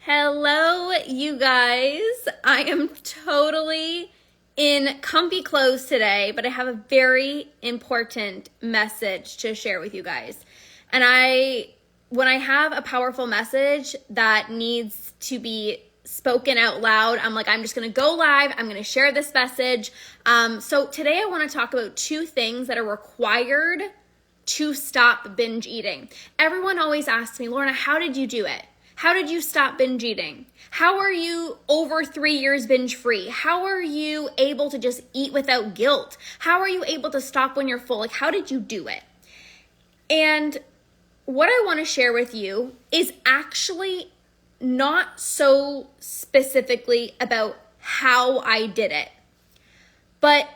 Hello, you guys. I am totally in comfy clothes today, but I have a very important message to share with you guys. And when I have a powerful message that needs to be spoken out loud, I'm just going to go live. I'm going to share this message. So today I want to talk about two things that are required to stop binge eating. Everyone always asks me, Lorna, how did you do it? How did you stop binge eating? How are you over 3 years binge free? How are you able to just eat without guilt? How are you able to stop when you're full? How did you do it? And what I want to share with you is actually not so specifically about how I did it, but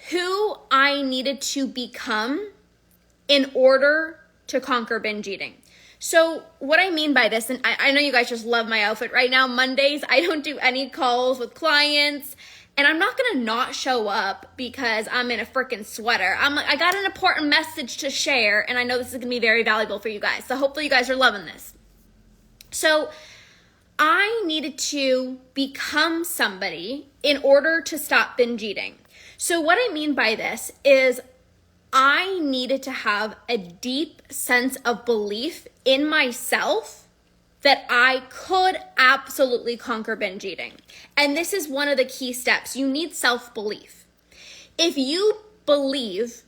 who I needed to become in order to conquer binge eating. So what I mean by this, and I know you guys just love my outfit right now. Mondays, I don't do any calls with clients, and I'm not going to not show up because I'm in a freaking sweater. I got an important message to share, and I know this is going to be very valuable for you guys. So hopefully you guys are loving this. So I needed to become somebody in order to stop binge eating. So what I mean by this is I needed to have a deep sense of belief in myself that I could absolutely conquer binge eating. And this is one of the key steps. You need self-belief. If you believe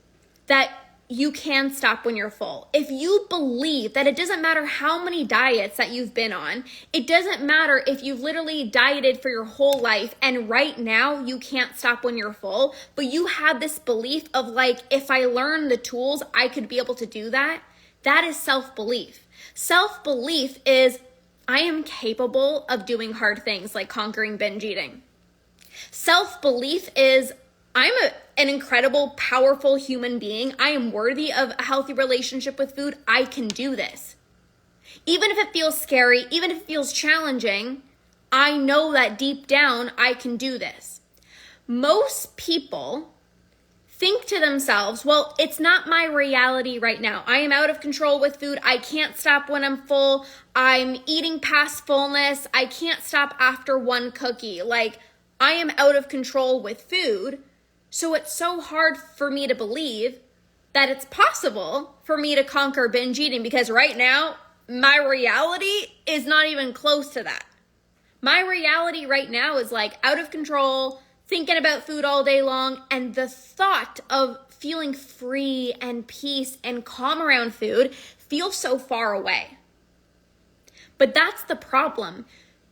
that you can stop when you're full, if you believe that it doesn't matter how many diets that you've been on, it doesn't matter if you've literally dieted for your whole life and right now you can't stop when you're full, but you have this belief of if I learn the tools, I could be able to do that. That is self-belief. Self-belief is I am capable of doing hard things like conquering binge eating. Self-belief is I'm an incredible, powerful human being. I am worthy of a healthy relationship with food. I can do this. Even if it feels scary, even if it feels challenging, I know that deep down I can do this. Most people think to themselves, well, it's not my reality right now. I am out of control with food. I can't stop when I'm full. I'm eating past fullness. I can't stop after one cookie. I am out of control with food. So it's so hard for me to believe that it's possible for me to conquer binge eating because right now, my reality is not even close to that. My reality right now is out of control, thinking about food all day long, and the thought of feeling free and peace and calm around food feels so far away. But that's the problem.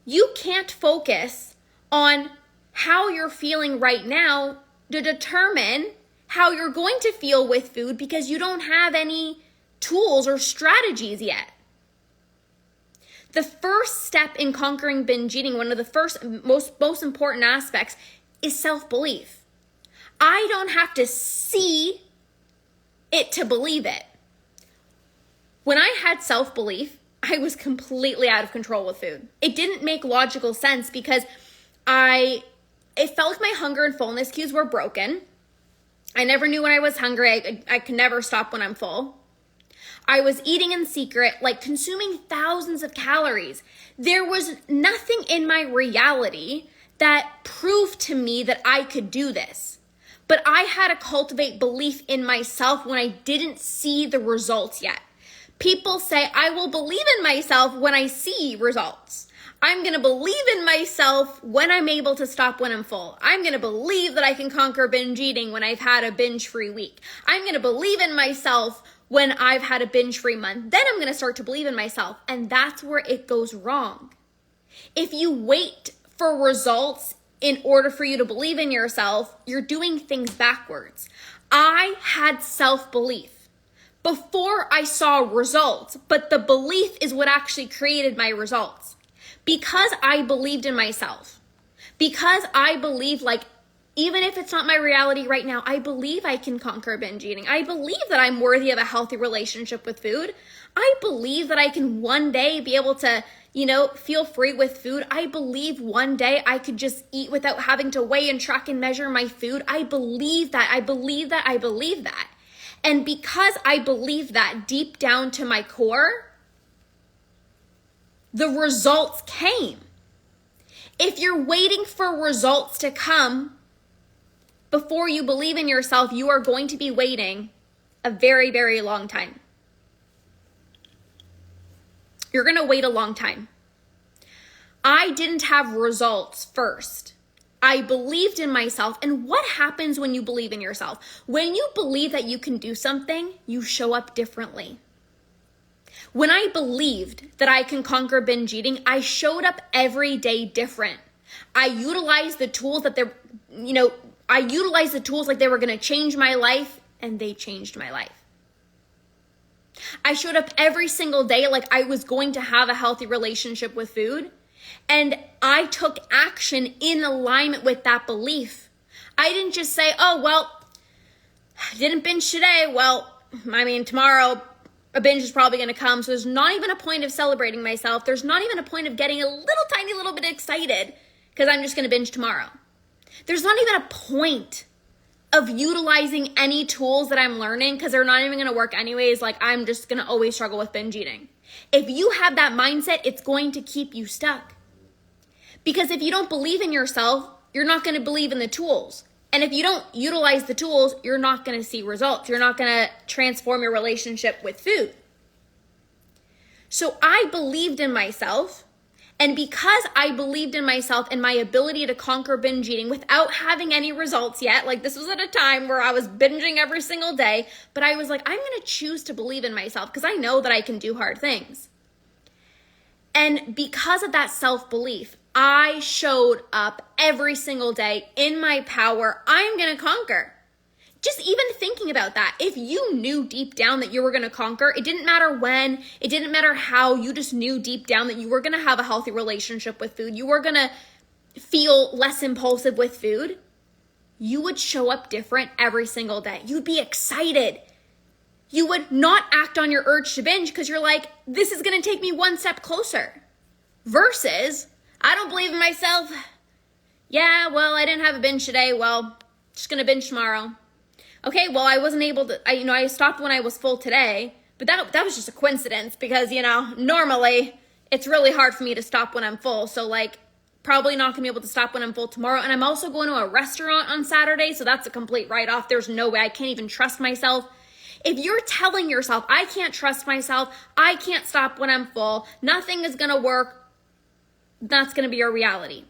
You can't focus on how you're feeling right now to determine how you're going to feel with food because you don't have any tools or strategies yet. The first step in conquering binge eating, one of the first most important aspects is self-belief. I don't have to see it to believe it. When I had self-belief, I was completely out of control with food. It didn't make logical sense because it felt like my hunger and fullness cues were broken. I never knew when I was hungry. I could never stop when I'm full. I was eating in secret, consuming thousands of calories. There was nothing in my reality that proved to me that I could do this. But I had to cultivate belief in myself when I didn't see the results yet. People say, I will believe in myself when I see results. I'm going to believe in myself when I'm able to stop when I'm full. I'm going to believe that I can conquer binge eating when I've had a binge-free week. I'm going to believe in myself when I've had a binge-free month. Then I'm going to start to believe in myself. And that's where it goes wrong. If you wait for results in order for you to believe in yourself, you're doing things backwards. I had self-belief before I saw results, but the belief is what actually created my results. Because I believed in myself, because I believe even if it's not my reality right now, I believe I can conquer binge eating. I believe that I'm worthy of a healthy relationship with food. I believe that I can one day be able to, feel free with food. I believe one day I could just eat without having to weigh and track and measure my food. I believe that. I believe that. I believe that. And because I believe that deep down to my core, the results came. If you're waiting for results to come before you believe in yourself, you are going to be waiting a very, very long time. You're going to wait a long time. I didn't have results first. I believed in myself. And what happens when you believe in yourself? When you believe that you can do something, you show up differently. When I believed that I can conquer binge eating, I showed up every day different. I utilized the tools like they were going to change my life, and they changed my life. I showed up every single day like I was going to have a healthy relationship with food, and I took action in alignment with that belief. I didn't just say, oh, well, I didn't binge today. Well, tomorrow a binge is probably going to come. So there's not even a point of celebrating myself. There's not even a point of getting a tiny little bit excited because I'm just going to binge tomorrow. There's not even a point of utilizing any tools that I'm learning because they're not even going to work anyways. Like, I'm just going to always struggle with binge eating. If you have that mindset, it's going to keep you stuck. Because if you don't believe in yourself, you're not going to believe in the tools. And if you don't utilize the tools, you're not going to see results. You're not going to transform your relationship with food. So I believed in myself. And because I believed in myself and my ability to conquer binge eating without having any results yet, like this was at a time where I was binging every single day, but I was like, I'm going to choose to believe in myself because I know that I can do hard things. And because of that self-belief, I showed up every single day in my power. I'm going to conquer. Just even thinking about that, if you knew deep down that you were going to conquer, it didn't matter when, it didn't matter how, you just knew deep down that you were going to have a healthy relationship with food, you were going to feel less impulsive with food, you would show up different every single day. You'd be excited. You would not act on your urge to binge because you're like, this is going to take me one step closer. Versus, I don't believe in myself. Yeah, well, I didn't have a binge today. Well, just going to binge tomorrow. Okay, well, I wasn't able to, I stopped when I was full today, but that was just a coincidence because, normally it's really hard for me to stop when I'm full. So probably not gonna be able to stop when I'm full tomorrow. And I'm also going to a restaurant on Saturday. So that's a complete write-off. There's no way. I can't even trust myself. If you're telling yourself, I can't trust myself, I can't stop when I'm full, nothing is gonna work, that's gonna be your reality.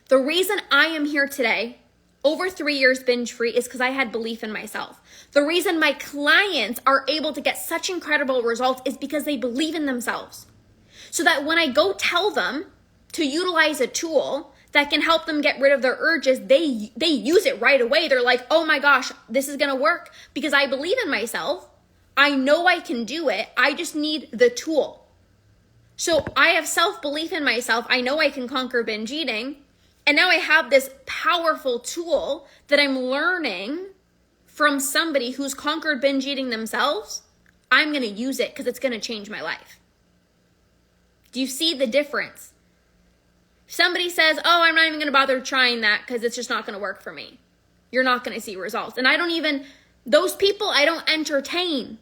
The reason I am here today, over 3 years binge free, is because I had belief in myself. The reason my clients are able to get such incredible results is because they believe in themselves. So that when I go tell them to utilize a tool that can help them get rid of their urges, they use it right away. They're like, oh my gosh, this is going to work because I believe in myself. I know I can do it. I just need the tool. So I have self-belief in myself. I know I can conquer binge eating. And now I have this powerful tool that I'm learning from somebody who's conquered binge eating themselves. I'm going to use it because it's going to change my life. Do you see the difference? Somebody says, oh, I'm not even going to bother trying that because it's just not going to work for me. You're not going to see results. And those people I don't entertain.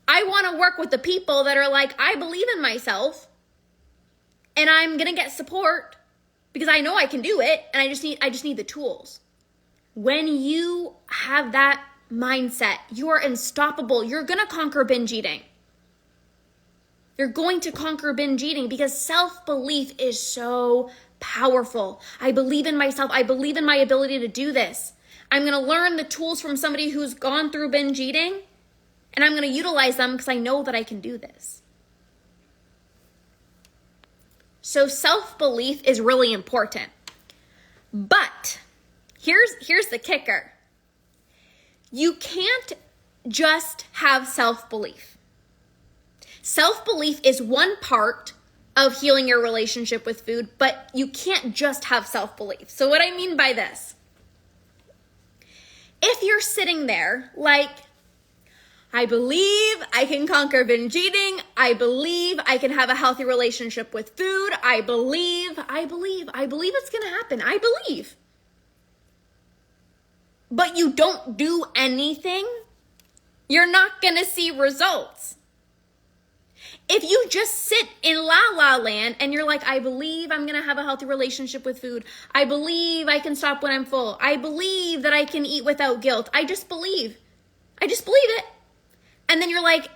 I want to work with the people that are like, I believe in myself and I'm going to get support because I know I can do it, and I just need the tools. When you have that mindset, you are unstoppable. You're going to conquer binge eating. You're going to conquer binge eating because self-belief is so powerful. I believe in myself. I believe in my ability to do this. I'm going to learn the tools from somebody who's gone through binge eating, and I'm going to utilize them because I know that I can do this. So self-belief is really important. But here's the kicker. You can't just have self-belief. Self-belief is one part of healing your relationship with food, but you can't just have self-belief. So what I mean by this, if you're sitting there like, I believe I can conquer binge eating. I believe I can have a healthy relationship with food. I believe it's going to happen. I believe. But you don't do anything, you're not going to see results. If you just sit in la land and you're like, I believe I'm going to have a healthy relationship with food. I believe I can stop when I'm full. I believe that I can eat without guilt. I just believe it. And then you're like,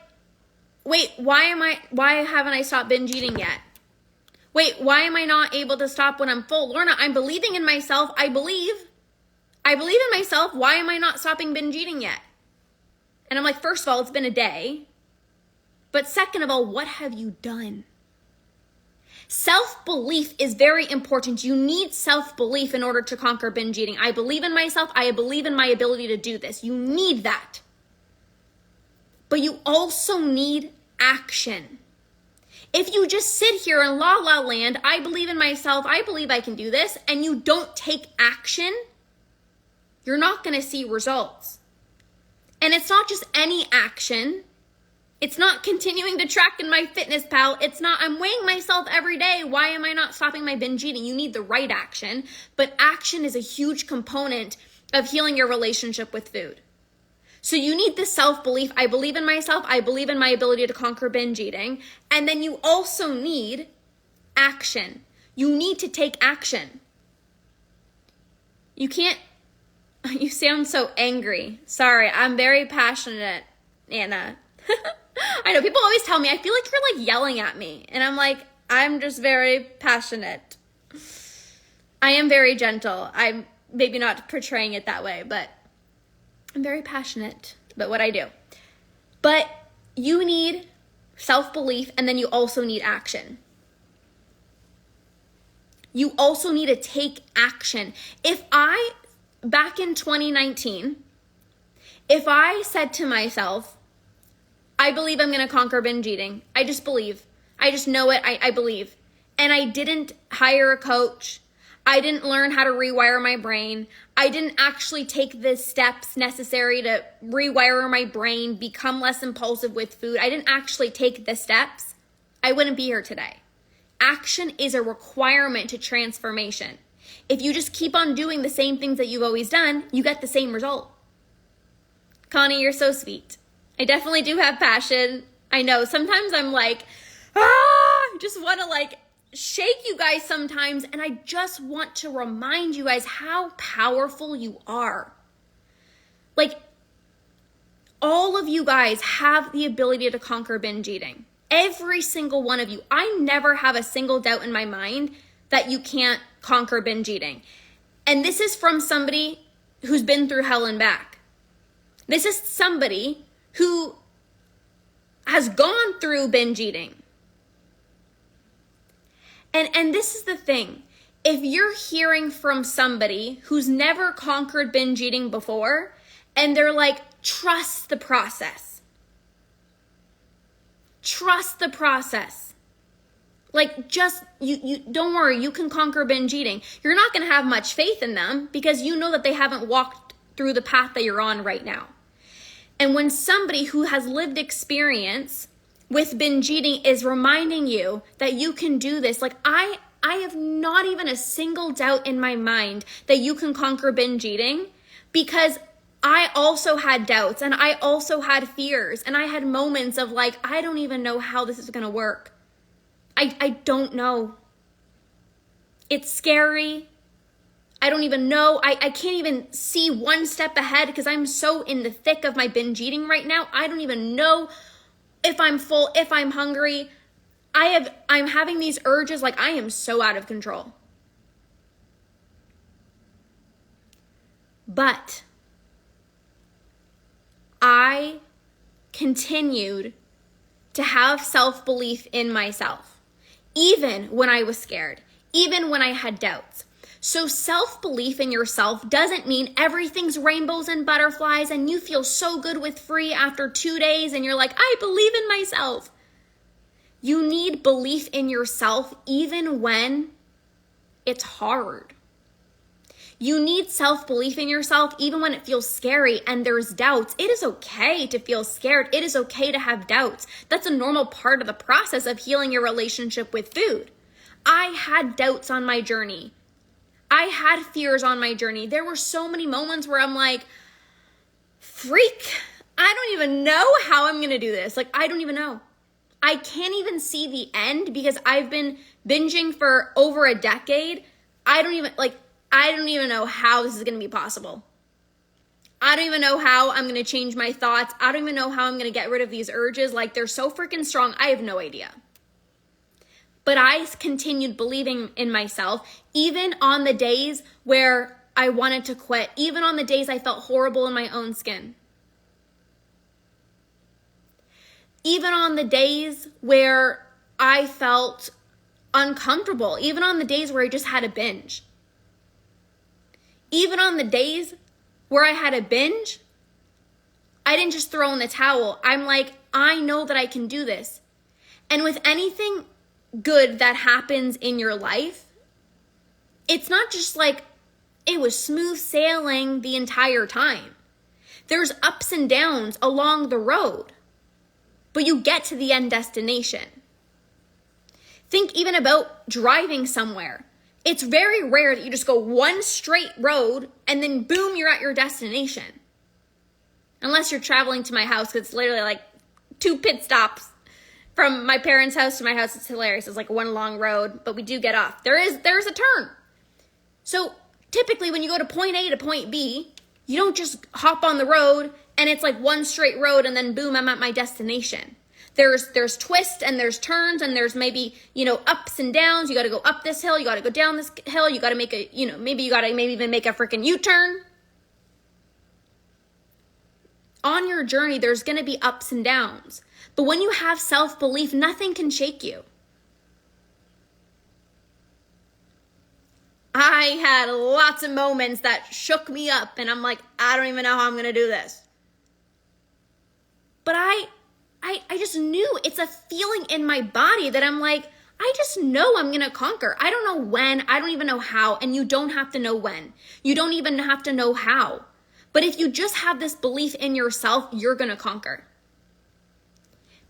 wait, why haven't I stopped binge eating yet? Wait, why am I not able to stop when I'm full? Lorna, I'm believing in myself. I believe in myself. Why am I not stopping binge eating yet? And I'm like, first of all, it's been a day. But second of all, what have you done? Self-belief is very important. You need self-belief in order to conquer binge eating. I believe in myself. I believe in my ability to do this. You need that. But you also need action. If you just sit here in la land, I believe in myself, I believe I can do this, and you don't take action, you're not going to see results. And it's not just any action. It's not continuing to track in MyFitnessPal. It's not, I'm weighing myself every day. Why am I not stopping my binge eating? You need the right action. But action is a huge component of healing your relationship with food. So you need the self-belief. I believe in myself. I believe in my ability to conquer binge eating. And then you also need action. You need to take action. You sound so angry. Sorry, I'm very passionate, Anna. I know people always tell me, I feel like you're like yelling at me. And I'm like, I'm just very passionate. I am very gentle. I'm maybe not portraying it that way, but I'm very passionate about what I do. But you need self-belief, and then you also need action. You also need to take action. Back in 2019, if I said to myself, I believe I'm going to conquer binge eating. I just believe. I just know it. I believe. And I didn't hire a coach. I didn't learn how to rewire my brain. I didn't actually take the steps necessary to rewire my brain, become less impulsive with food. I didn't actually take the steps. I wouldn't be here today. Action is a requirement to transformation. If you just keep on doing the same things that you've always done, you get the same result. Connie, you're so sweet. I definitely do have passion. I know sometimes I'm like, I just want to like shake you guys sometimes. And I just want to remind you guys how powerful you are. Like, all of you guys have the ability to conquer binge eating. Every single one of you. I never have a single doubt in my mind that you can't conquer binge eating. And this is from somebody who's been through hell and back. This is somebody who has gone through binge eating. And this is the thing. If you're hearing from somebody who's never conquered binge eating before, and they're like, trust the process. Trust the process. Like, just, you don't worry, you can conquer binge eating. You're not going to have much faith in them because you know that they haven't walked through the path that you're on right now. And when somebody who has lived experience with binge eating is reminding you that you can do this, like I have not even a single doubt in my mind that you can conquer binge eating, because I also had doubts and I also had fears and I had moments of like, I don't even know how this is going to work. I don't know. It's scary. I don't even know. I can't even see one step ahead because I'm so in the thick of my binge eating right now. I don't even know if I'm full, if I'm hungry. I'm having these urges like I am so out of control. But I continued to have self-belief in myself, even when I was scared, even when I had doubts. So self-belief in yourself doesn't mean everything's rainbows and butterflies and you feel so good with free after 2 days and you're like, I believe in myself. You need belief in yourself even when it's hard. You need self-belief in yourself even when it feels scary and there's doubts. It is okay to feel scared. It is okay to have doubts. That's a normal part of the process of healing your relationship with food. I had doubts on my journey. I had fears on my journey. There were so many moments where I'm like, freak, I don't even know how I'm going to do this. Like, I don't even know. I can't even see the end because I've been binging for over a decade. I don't even know how this is going to be possible. I don't even know how I'm going to change my thoughts. I don't even know how I'm going to get rid of these urges. Like, they're so freaking strong. I have no idea. But I continued believing in myself, even on the days where I wanted to quit, even on the days I felt horrible in my own skin. Even on the days where I felt uncomfortable, even on the days where I just had a binge. Even on the days where I had a binge, I didn't just throw in the towel. I'm like, I know that I can do this. And with anything good that happens in your life, it's not just like it was smooth sailing the entire time. There's ups and downs along the road, but you get to the end destination. Think even about driving somewhere. It's very rare that you just go one straight road and then boom, you're at your destination. Unless you're traveling to my house, it's literally like 2 pit stops from my parents' house to my house. It's hilarious. It's like one long road, but we do get off. There's a turn. So typically when you go to point A to point B, you don't just hop on the road and it's like one straight road and then boom, I'm at my destination. There's twists and there's turns and there's maybe, ups and downs. You got to go up this hill. You got to go down this hill. You got to make maybe even make a freaking U-turn. On your journey, there's going to be ups and downs. But when you have self-belief, nothing can shake you. I had lots of moments that shook me up and I'm like, I don't even know how I'm going to do this. But I just knew, it's a feeling in my body that I'm like, I just know I'm going to conquer. I don't know when, I don't even know how, and you don't have to know when. You don't even have to know how. But if you just have this belief in yourself, you're going to conquer.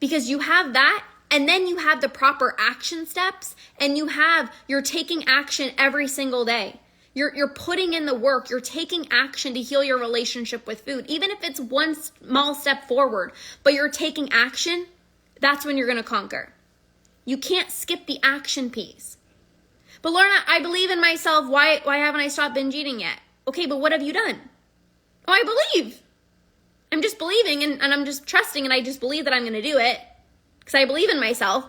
Because you have that, and then you have the proper action steps, and you're taking action every single day. You're putting in the work. You're taking action to heal your relationship with food. Even if it's one small step forward, but you're taking action, that's when you're going to conquer. You can't skip the action piece. But Lorna, I believe in myself. Why haven't I stopped binge eating yet? Okay, but what have you done? Oh, I believe. I'm just believing and I'm just trusting and I just believe that I'm going to do it because I believe in myself.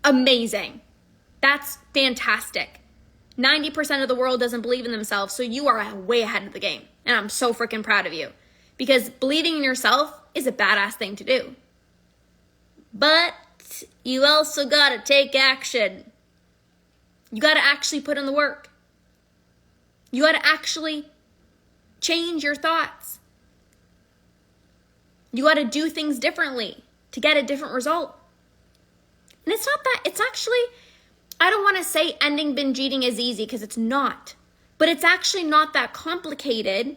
Amazing. That's fantastic. 90% of the world doesn't believe in themselves, so you are way ahead of the game. And I'm so freaking proud of you. Because believing in yourself is a badass thing to do. But you also gotta take action. You gotta actually put in the work. You gotta actually change your thoughts. You gotta do things differently to get a different result. And it's actually, I don't want to say ending binge eating is easy because it's not, but it's actually not that complicated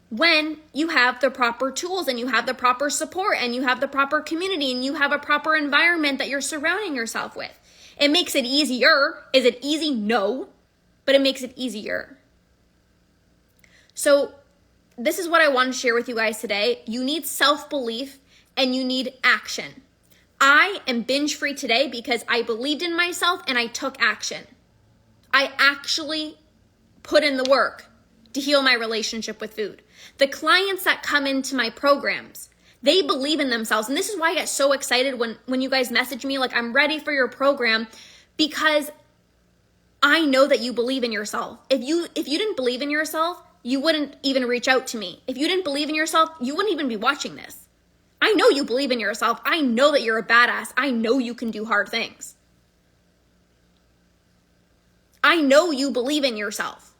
when you have the proper tools and you have the proper support and you have the proper community and you have a proper environment that you're surrounding yourself with. It makes it easier. Is it easy? No, but it makes it easier. So this is what I want to share with you guys today. You need self-belief and you need action. I am binge free today because I believed in myself and I took action. I actually put in the work to heal my relationship with food. The clients that come into my programs, they believe in themselves. And this is why I get so excited when you guys message me like, I'm ready for your program, because I know that you believe in yourself. If you didn't believe in yourself, you wouldn't even reach out to me. If you didn't believe in yourself, you wouldn't even be watching this. I know you believe in yourself. I know that you're a badass. I know you can do hard things. I know you believe in yourself.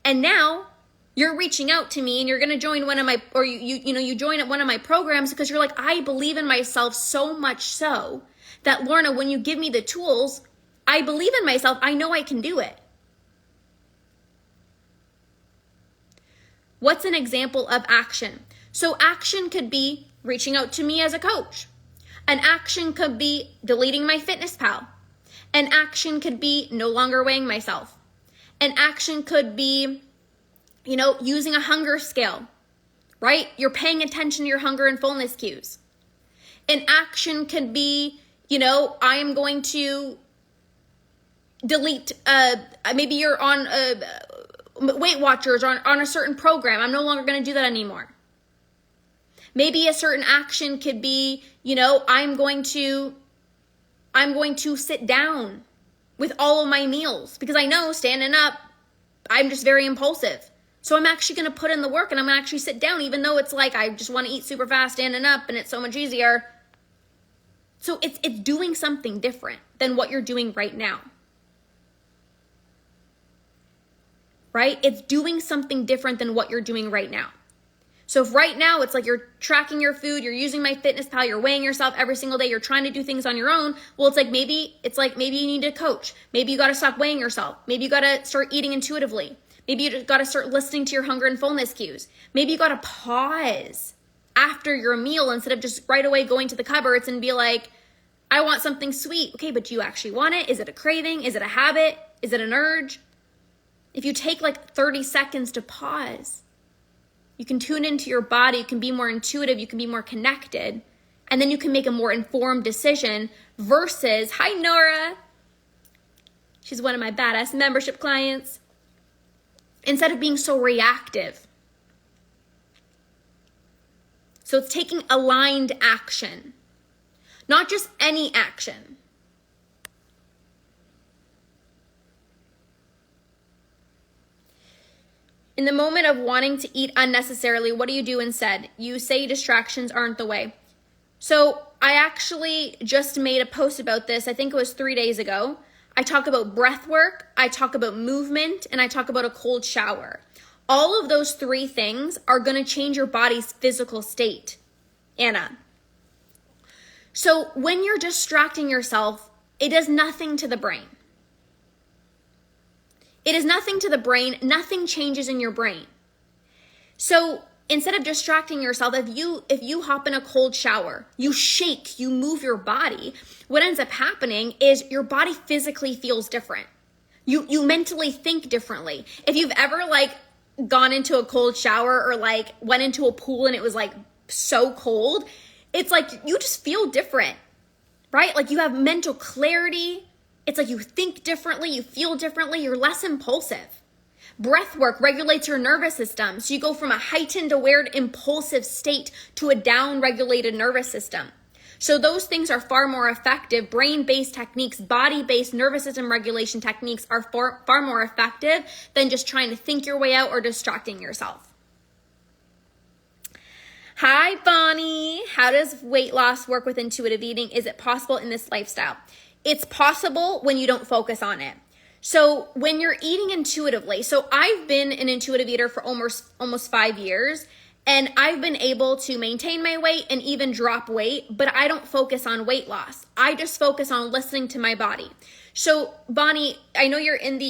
And now you're reaching out to me and you're going to join one of my, or you join at one of my programs because you're like, I believe in myself so much so that Lorna, when you give me the tools, I believe in myself. I know I can do it. What's an example of action? So action could be reaching out to me as a coach. An action could be deleting my fitness pal. An action could be no longer weighing myself. An action could be, using a hunger scale, right? You're paying attention to your hunger and fullness cues. An action could be, I am going to delete, maybe you're on Weight Watchers or on a certain program. I'm no longer going to do that anymore. Maybe a certain action could be, I'm going to sit down with all of my meals because I know standing up, I'm just very impulsive. So I'm actually going to put in the work and I'm going to actually sit down, even though it's like I just want to eat super fast standing up and it's so much easier. So it's doing something different than what you're doing right now. Right? It's doing something different than what you're doing right now. So if right now it's like you're tracking your food, you're using MyFitnessPal, you're weighing yourself every single day, you're trying to do things on your own, well, maybe you need a coach. Maybe you got to stop weighing yourself. Maybe you got to start eating intuitively. Maybe you got to start listening to your hunger and fullness cues. Maybe you got to pause after your meal instead of just right away going to the cupboards and be like, I want something sweet. Okay, but do you actually want it? Is it a craving? Is it a habit? Is it an urge? If you take like 30 seconds to pause, you can tune into your body, you can be more intuitive, you can be more connected, and then you can make a more informed decision versus, hi Nora, she's one of my badass membership clients, instead of being so reactive. So it's taking aligned action, not just any action. In the moment of wanting to eat unnecessarily, what do you do instead? You say distractions aren't the way. So I actually just made a post about this. I think it was 3 days ago. I talk about breath work, I talk about movement, and I talk about a cold shower. All of those 3 things are going to change your body's physical state, Anna. So when you're distracting yourself, it does nothing to the brain. It is nothing to the brain. Nothing changes in your brain. So instead of distracting yourself, if you hop in a cold shower, you shake, you move your body, what ends up happening is your body physically feels different. You mentally think differently. If you've ever gone into a cold shower or went into a pool and it was so cold, it's you just feel different, right? You have mental clarity. It's you think differently, you feel differently, you're less impulsive. Breath work regulates your nervous system. So you go from a heightened, aware, impulsive state to a down-regulated nervous system. So those things are far more effective. Brain-based techniques, body-based nervous system regulation techniques are far more effective than just trying to think your way out or distracting yourself. Hi, Bonnie. How does weight loss work with intuitive eating? Is it possible in this lifestyle? It's possible when you don't focus on it. So when you're eating intuitively, so I've been an intuitive eater for almost 5 years, and I've been able to maintain my weight and even drop weight, but I don't focus on weight loss. I just focus on listening to my body. So Bonnie, I know you're in the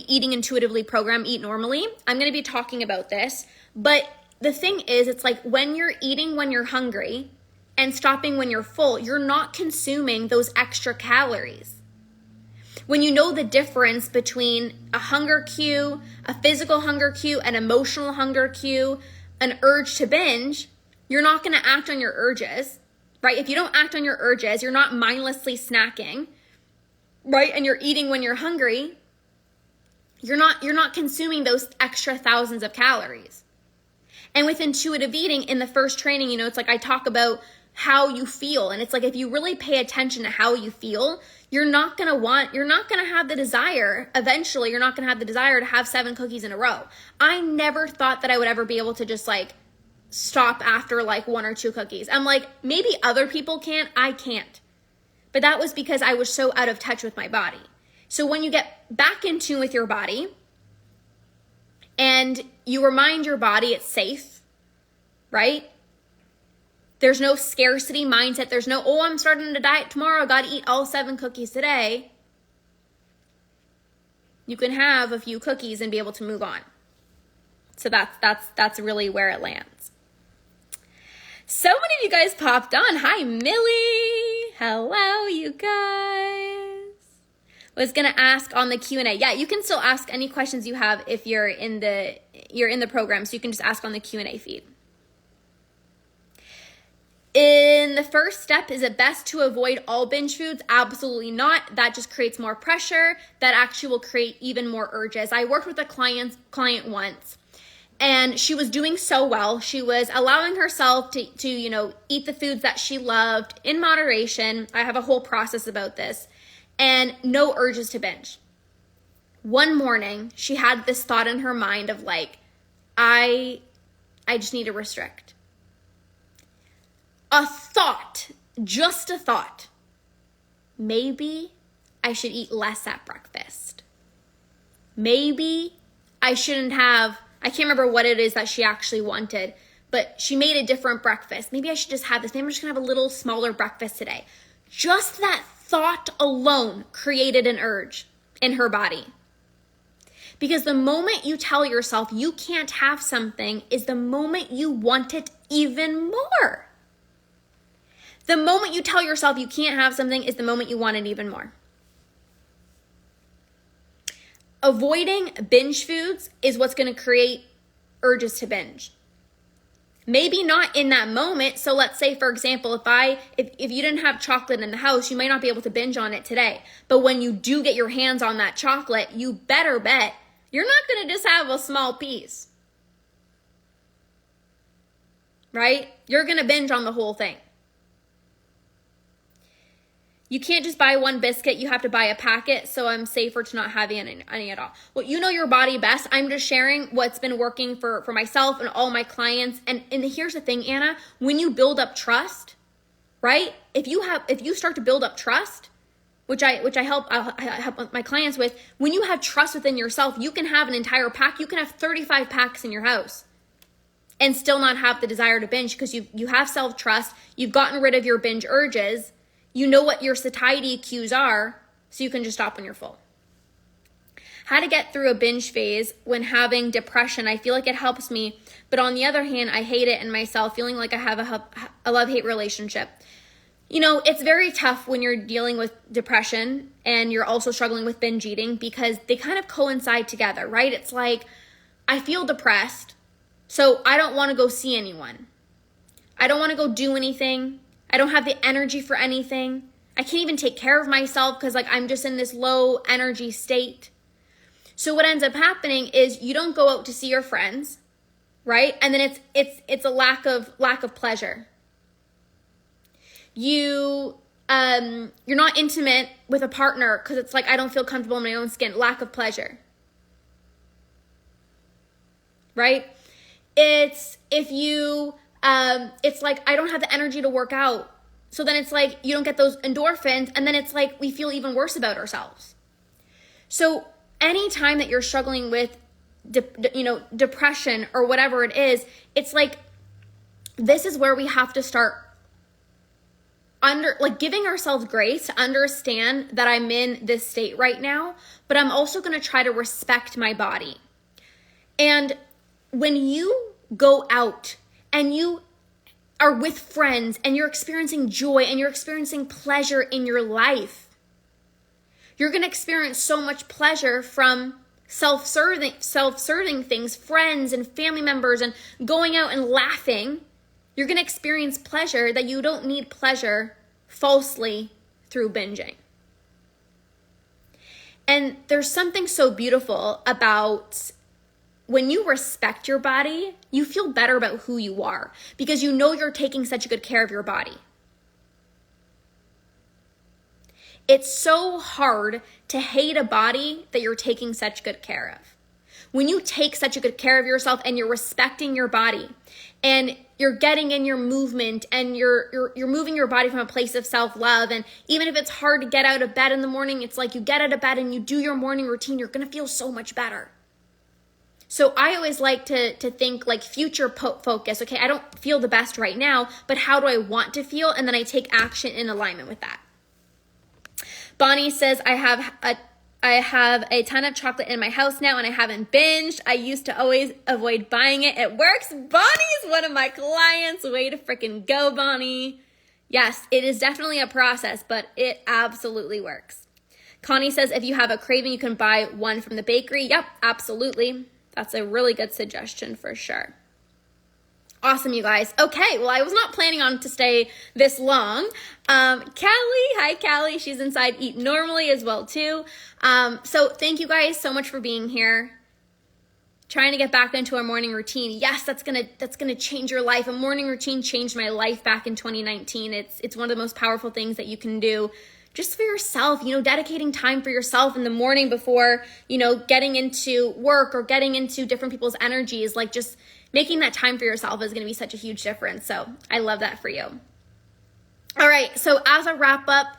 Eating Intuitively program, Eat Normally. I'm going to be talking about this, but the thing is, it's when you're eating when you're hungry and stopping when you're full, you're not consuming those extra calories. When you know the difference between a hunger cue, a physical hunger cue, an emotional hunger cue, an urge to binge, you're not going to act on your urges, right? If you don't act on your urges, you're not mindlessly snacking, right? And you're eating when you're hungry, you're not consuming those extra thousands of calories. And with intuitive eating, in the first training, it's I talk about how you feel. And it's if you really pay attention to how you feel, you're not going to have the desire, eventually you're not going to have the desire to have 7 cookies in a row. I never thought that I would ever be able to just stop after 1 or 2 cookies. I'm maybe other people can, I can't. But that was because I was so out of touch with my body. So when you get back in tune with your body and you remind your body it's safe, right? There's no scarcity mindset. There's no, I'm starting to diet tomorrow, got to eat all 7 cookies today. You can have a few cookies and be able to move on. So that's really where it lands. So many of you guys popped on. Hi, Millie. Hello, you guys. Was going to ask on the Q&A. Yeah, you can still ask any questions you have if you're in the program. So you can just ask on the Q&A feed. In the first step, is it best to avoid all binge foods? Absolutely not. That just creates more pressure. That actually will create even more urges. I worked with a client once, and she was doing so well. She was allowing herself to eat the foods that she loved in moderation. I have a whole process about this, and no urges to binge. One morning, she had this thought in her mind of like, I just need to restrict. A thought, just a thought. Maybe I should eat less at breakfast. Maybe I shouldn't have, I can't remember what it is that she actually wanted, but she made a different breakfast. Maybe I should just have this. Maybe I'm just gonna have a little smaller breakfast today. Just that thought alone created an urge in her body. Because the moment you tell yourself you can't have something is the moment you want it even more. The moment you tell yourself you can't have something is the moment you want it even more. Avoiding binge foods is what's going to create urges to binge. Maybe not in that moment. So let's say, for example, if you didn't have chocolate in the house, you might not be able to binge on it today. But when you do get your hands on that chocolate, you better bet you're not going to just have a small piece. Right? You're going to binge on the whole thing. You can't just buy one biscuit, you have to buy a packet, so I'm safer to not having any at all. Well, you know your body best. I'm just sharing what's been working for myself and all my clients. And here's the thing, Anna, when you build up trust, right? If you start to build up trust, which I help my clients with, when you have trust within yourself, you can have an entire pack. You can have 35 packs in your house and still not have the desire to binge because you have self-trust. You've gotten rid of your binge urges. You know what your satiety cues are, so you can just stop when you're full. How to get through a binge phase when having depression. I feel like it helps me, but on the other hand, I hate it in myself, feeling like I have a love-hate relationship. You know, it's very tough when you're dealing with depression and you're also struggling with binge eating because they kind of coincide together, right? It's like, I feel depressed, so I don't want to go see anyone. I don't want to go do anything. I don't have the energy for anything. I can't even take care of myself because I'm just in this low energy state. So what ends up happening is you don't go out to see your friends, right? And then it's a lack of pleasure. You're not intimate with a partner because it's like, I don't feel comfortable in my own skin. Lack of pleasure, right? It's like, I don't have the energy to work out. So then it's like, you don't get those endorphins. And then it's like, we feel even worse about ourselves. So anytime that you're struggling with, depression or whatever it is, it's like, this is where we have to start giving ourselves grace to understand that I'm in this state right now, but I'm also going to try to respect my body. And when you go out and you are with friends and you're experiencing joy and you're experiencing pleasure in your life, you're going to experience so much pleasure from self-serving things, friends and family members, and going out and laughing. You're going to experience pleasure that you don't need pleasure falsely through binging. And there's something so beautiful about when you respect your body, you feel better about who you are because you know you're taking such good care of your body. It's so hard to hate a body that you're taking such good care of. When you take such a good care of yourself and you're respecting your body and you're getting in your movement and you're moving your body from a place of self-love, and even if it's hard to get out of bed in the morning, it's like you get out of bed and you do your morning routine, you're going to feel so much better. So I always like to think like future focus. Okay, I don't feel the best right now, but how do I want to feel? And then I take action in alignment with that. Bonnie says, I have a ton of chocolate in my house now and I haven't binged. I used to always avoid buying it. It works. Bonnie's one of my clients. Way to freaking go, Bonnie. Yes, it is definitely a process, but it absolutely works. Connie says, if you have a craving, you can buy one from the bakery. Yep, absolutely. That's a really good suggestion for sure. Awesome, you guys. Okay, well, I was not planning on to stay this long. Callie, hi, Callie. She's inside Eat Normally as well, too. So thank you guys so much for being here. Trying to get back into our morning routine. Yes, that's gonna change your life. A morning routine changed my life back in 2019. It's one of the most powerful things that you can do just for yourself, dedicating time for yourself in the morning before, getting into work or getting into different people's energies, like just making that time for yourself is going to be such a huge difference. So I love that for you. All right. So as a wrap up,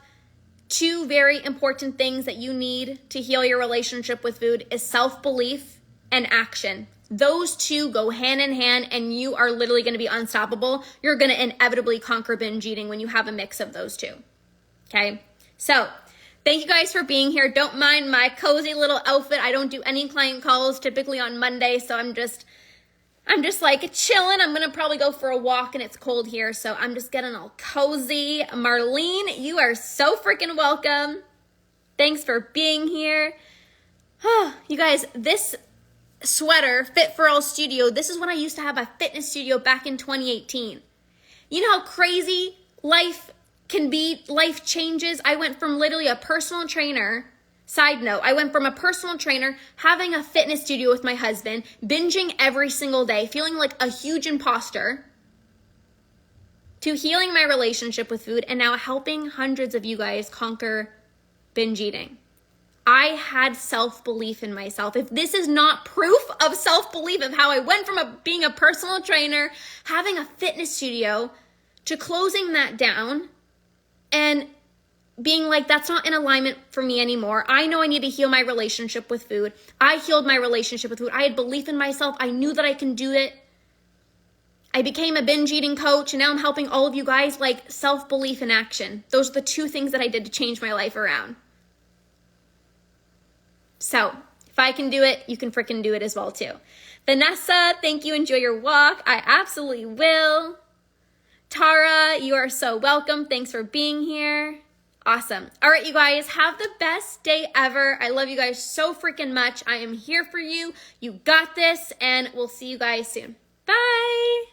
2 very important things that you need to heal your relationship with food is self-belief and action. Those 2 go hand in hand, and you are literally going to be unstoppable. You're going to inevitably conquer binge eating when you have a mix of those 2. Okay. So thank you guys for being here. Don't mind my cozy little outfit. I don't do any client calls typically on Monday, so I'm just like chilling. I'm going to probably go for a walk, and it's cold here, so I'm just getting all cozy. Marlene, you are so freaking welcome. Thanks for being here. You guys, this sweater, Fit for All Studio, this is when I used to have a fitness studio back in 2018. You know how crazy life can be, life changes. I went from literally a personal trainer. Side note, I went from a personal trainer, having a fitness studio with my husband, binging every single day, feeling like a huge imposter, to healing my relationship with food and now helping hundreds of you guys conquer binge eating. I had self-belief in myself. If this is not proof of self-belief of how I went from being a personal trainer, having a fitness studio, to closing that down and being like, that's not in alignment for me anymore. I know I need to heal my relationship with food. I healed my relationship with food. I had belief in myself. I knew that I can do it. I became a binge eating coach, and now I'm helping all of you guys, like self-belief and action. Those are the 2 things that I did to change my life around. So if I can do it, you can freaking do it as well too. Vanessa, thank you. Enjoy your walk. I absolutely will. Tara, you are so welcome. Thanks for being here. Awesome. All right, you guys, have the best day ever. I love you guys so freaking much. I am here for you. You got this, and we'll see you guys soon. Bye.